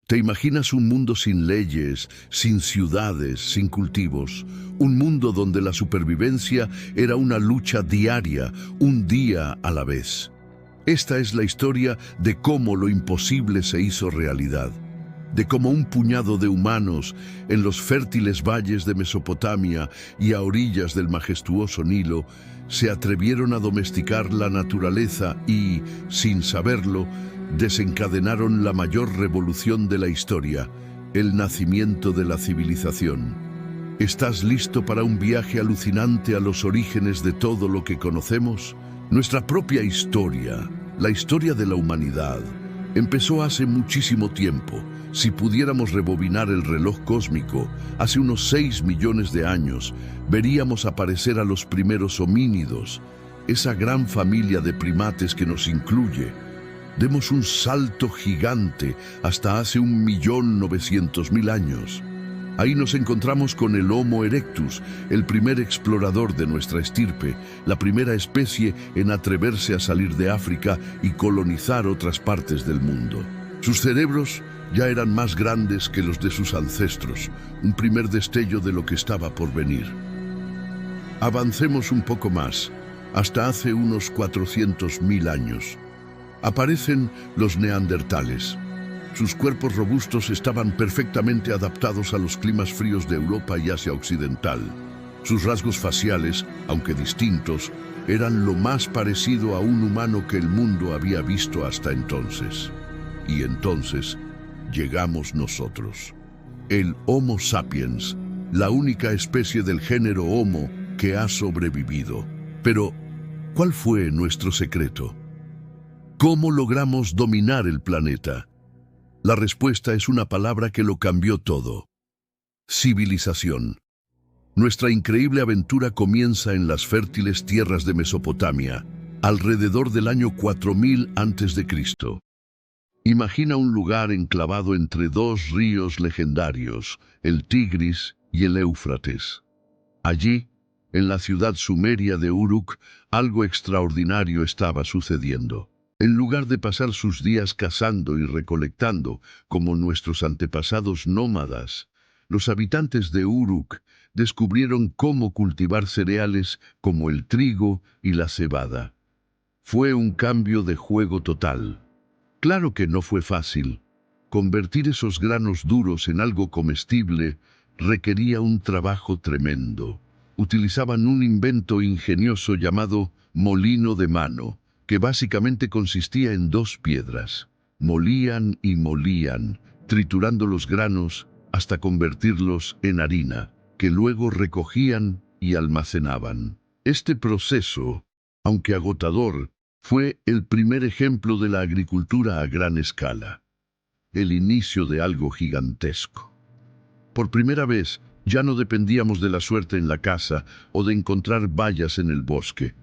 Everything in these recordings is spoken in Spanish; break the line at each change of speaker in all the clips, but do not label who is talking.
¿Te imaginas un mundo sin leyes, sin ciudades, sin cultivos? Un mundo donde la supervivencia era una lucha diaria, un día a la vez. Esta es la historia de cómo lo imposible se hizo realidad, de cómo un puñado de humanos en los fértiles valles de Mesopotamia y a orillas del majestuoso Nilo se atrevieron a domesticar la naturaleza y, sin saberlo, desencadenaron la mayor revolución de la historia, el nacimiento de la civilización. ¿Estás listo para un viaje alucinante a los orígenes de todo lo que conocemos? Nuestra propia historia, la historia de la humanidad, empezó hace muchísimo tiempo. Si pudiéramos rebobinar el reloj cósmico, hace unos 6 millones de años, veríamos aparecer a los primeros homínidos, esa gran familia de primates que nos incluye. Demos un salto gigante hasta hace 1.900.000 años. Ahí nos encontramos con el Homo erectus, el primer explorador de nuestra estirpe, la primera especie en atreverse a salir de África y colonizar otras partes del mundo. Sus cerebros ya eran más grandes que los de sus ancestros, un primer destello de lo que estaba por venir. Avancemos un poco más, hasta hace unos 400.000 años. Aparecen los neandertales. Sus cuerpos robustos estaban perfectamente adaptados a los climas fríos de Europa y Asia Occidental. Sus rasgos faciales, aunque distintos, eran lo más parecido a un humano que el mundo había visto hasta entonces. Y entonces llegamos nosotros, el Homo sapiens, la única especie del género Homo que ha sobrevivido. Pero, ¿cuál fue nuestro secreto? ¿Cómo logramos dominar el planeta? La respuesta es una palabra que lo cambió todo: civilización. Nuestra increíble aventura comienza en las fértiles tierras de Mesopotamia, alrededor del año 4000 a.C. Imagina un lugar enclavado entre dos ríos legendarios, el Tigris y el Éufrates. Allí, en la ciudad sumeria de Uruk, algo extraordinario estaba sucediendo. En lugar de pasar sus días cazando y recolectando, como nuestros antepasados nómadas, los habitantes de Uruk descubrieron cómo cultivar cereales como el trigo y la cebada. Fue un cambio de juego total. Claro que no fue fácil. Convertir esos granos duros en algo comestible requería un trabajo tremendo. Utilizaban un invento ingenioso llamado molino de mano, que básicamente consistía en 2 piedras. Molían y molían, triturando los granos hasta convertirlos en harina, que luego recogían y almacenaban. Este proceso, aunque agotador, fue el primer ejemplo de la agricultura a gran escala, el inicio de algo gigantesco. Por primera vez, ya no dependíamos de la suerte en la caza o de encontrar bayas en el bosque.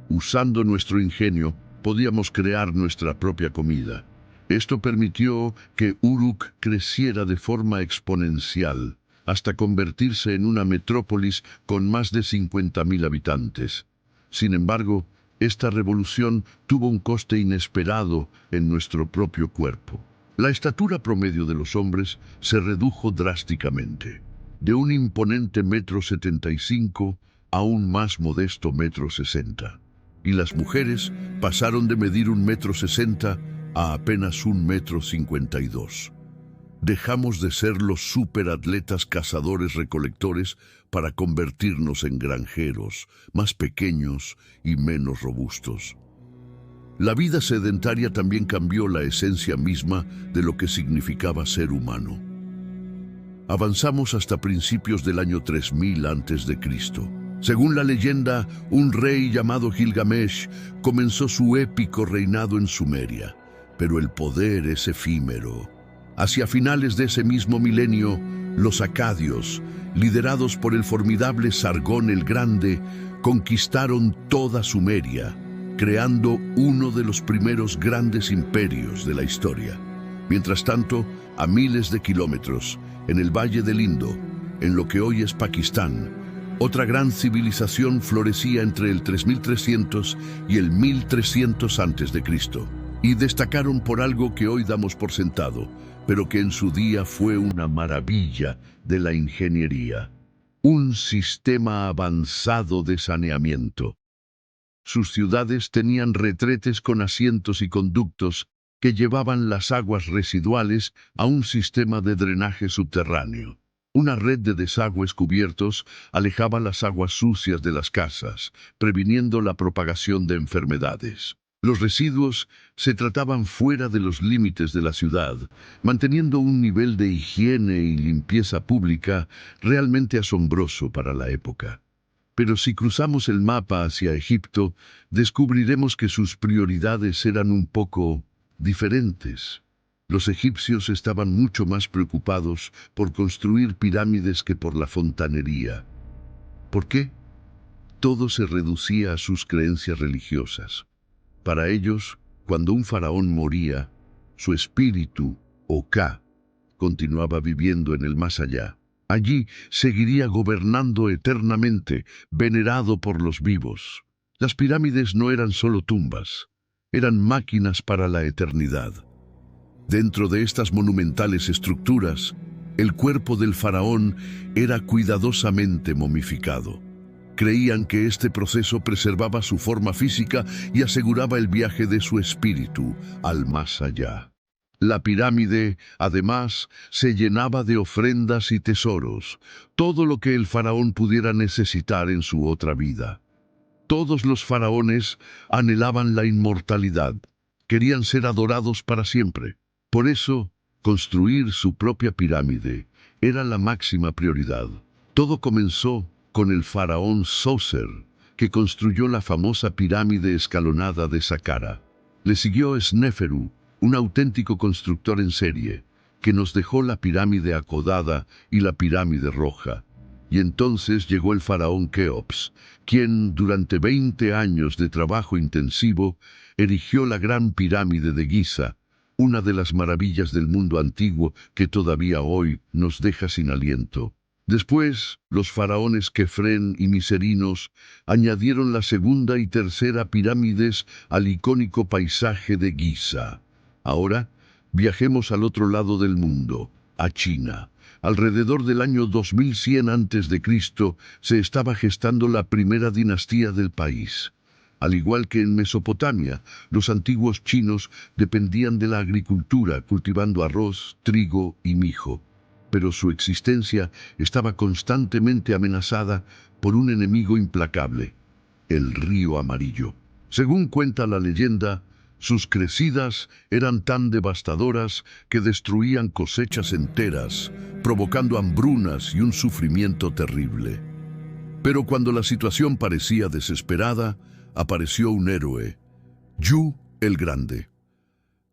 Usando nuestro ingenio, podíamos crear nuestra propia comida. Esto permitió que Uruk creciera de forma exponencial, hasta convertirse en una metrópolis con más de 50.000 habitantes. Sin embargo, esta revolución tuvo un coste inesperado en nuestro propio cuerpo. La estatura promedio de los hombres se redujo drásticamente, de un imponente 1,75 m a un más modesto 1,60 m. Y las mujeres pasaron de medir 1,60 m a apenas 1,52 m. Dejamos de ser los superatletas cazadores-recolectores para convertirnos en granjeros, más pequeños y menos robustos. La vida sedentaria también cambió la esencia misma de lo que significaba ser humano. Avanzamos hasta principios del año 3000 a.C. Según la leyenda, un rey llamado Gilgamesh comenzó su épico reinado en Sumeria, pero el poder es efímero. Hacia finales de ese mismo milenio, los acadios, liderados por el formidable Sargón el Grande, conquistaron toda Sumeria, creando uno de los primeros grandes imperios de la historia. Mientras tanto, a miles de kilómetros, en el Valle del Indo, en lo que hoy es Pakistán, otra gran civilización florecía entre el 3300 y el 1300 a.C. y destacaron por algo que hoy damos por sentado: pero que en su día fue una maravilla de la ingeniería. Un sistema avanzado de saneamiento. Sus ciudades tenían retretes con asientos y conductos que llevaban las aguas residuales a un sistema de drenaje subterráneo. Una red de desagües cubiertos alejaba las aguas sucias de las casas, previniendo la propagación de enfermedades. Los residuos se trataban fuera de los límites de la ciudad, manteniendo un nivel de higiene y limpieza pública realmente asombroso para la época. Pero si cruzamos el mapa hacia Egipto, descubriremos que sus prioridades eran un poco diferentes. Los egipcios estaban mucho más preocupados por construir pirámides que por la fontanería. ¿Por qué? Todo se reducía a sus creencias religiosas. Para ellos, cuando un faraón moría, su espíritu, o Ka, continuaba viviendo en el más allá. Allí seguiría gobernando eternamente, venerado por los vivos. Las pirámides no eran solo tumbas, eran máquinas para la eternidad. Dentro de estas monumentales estructuras, el cuerpo del faraón era cuidadosamente momificado. Creían que este proceso preservaba su forma física y aseguraba el viaje de su espíritu al más allá. La pirámide, además, se llenaba de ofrendas y tesoros, todo lo que el faraón pudiera necesitar en su otra vida. Todos los faraones anhelaban la inmortalidad, querían ser adorados para siempre. Por eso, construir su propia pirámide era la máxima prioridad. Todo comenzó con el faraón Sóser, que construyó la famosa pirámide escalonada de Saqqara. Le siguió Sneferu, un auténtico constructor en serie, que nos dejó la pirámide acodada y la pirámide roja. Y entonces llegó el faraón Keops, quien, durante 20 años de trabajo intensivo, erigió la gran pirámide de Giza, una de las maravillas del mundo antiguo que todavía hoy nos deja sin aliento. Después, los faraones Kefren y Miserinos añadieron la segunda y tercera pirámides al icónico paisaje de Giza. Ahora, viajemos al otro lado del mundo, a China. Alrededor del año 2100 a.C. se estaba gestando la primera dinastía del país. Al igual que en Mesopotamia, los antiguos chinos dependían de la agricultura, cultivando arroz, trigo y mijo. Pero su existencia estaba constantemente amenazada por un enemigo implacable, el río Amarillo. Según cuenta la leyenda, sus crecidas eran tan devastadoras que destruían cosechas enteras, provocando hambrunas y un sufrimiento terrible. Pero cuando la situación parecía desesperada, apareció un héroe, Yu el Grande.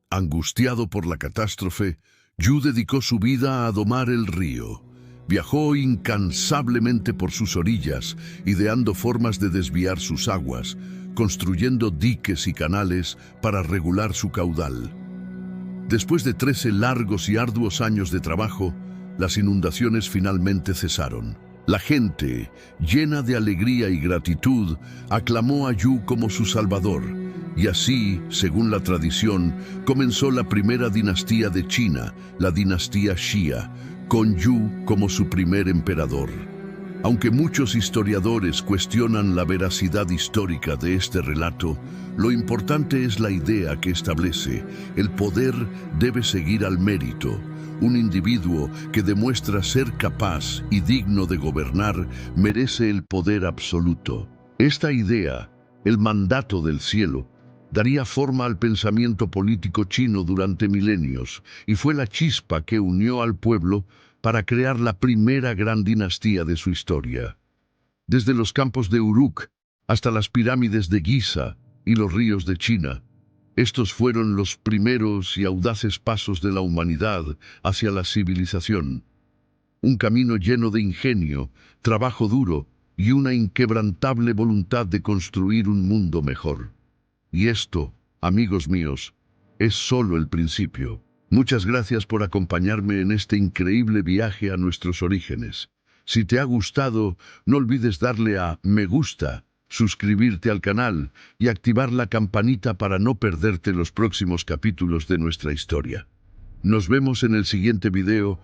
Angustiado por la catástrofe, Yu dedicó su vida a domar el río. Viajó incansablemente por sus orillas, ideando formas de desviar sus aguas, construyendo diques y canales para regular su caudal. Después de 13 largos y arduos años de trabajo, las inundaciones finalmente cesaron. La gente, llena de alegría y gratitud, aclamó a Yu como su salvador, y así, según la tradición, comenzó la primera dinastía de China, la dinastía Xia, con Yu como su primer emperador. Aunque muchos historiadores cuestionan la veracidad histórica de este relato, lo importante es la idea que establece: el poder debe seguir al mérito. Un individuo que demuestra ser capaz y digno de gobernar merece el poder absoluto. Esta idea, el mandato del cielo, daría forma al pensamiento político chino durante milenios y fue la chispa que unió al pueblo para crear la primera gran dinastía de su historia. Desde los campos de Uruk hasta las pirámides de Giza y los ríos de China, estos fueron los primeros y audaces pasos de la humanidad hacia la civilización. Un camino lleno de ingenio, trabajo duro y una inquebrantable voluntad de construir un mundo mejor. Y esto, amigos míos, es solo el principio. Muchas gracias por acompañarme en este increíble viaje a nuestros orígenes. Si te ha gustado, no olvides darle a me gusta, suscribirte al canal y activar la campanita para no perderte los próximos capítulos de nuestra historia. Nos vemos en el siguiente video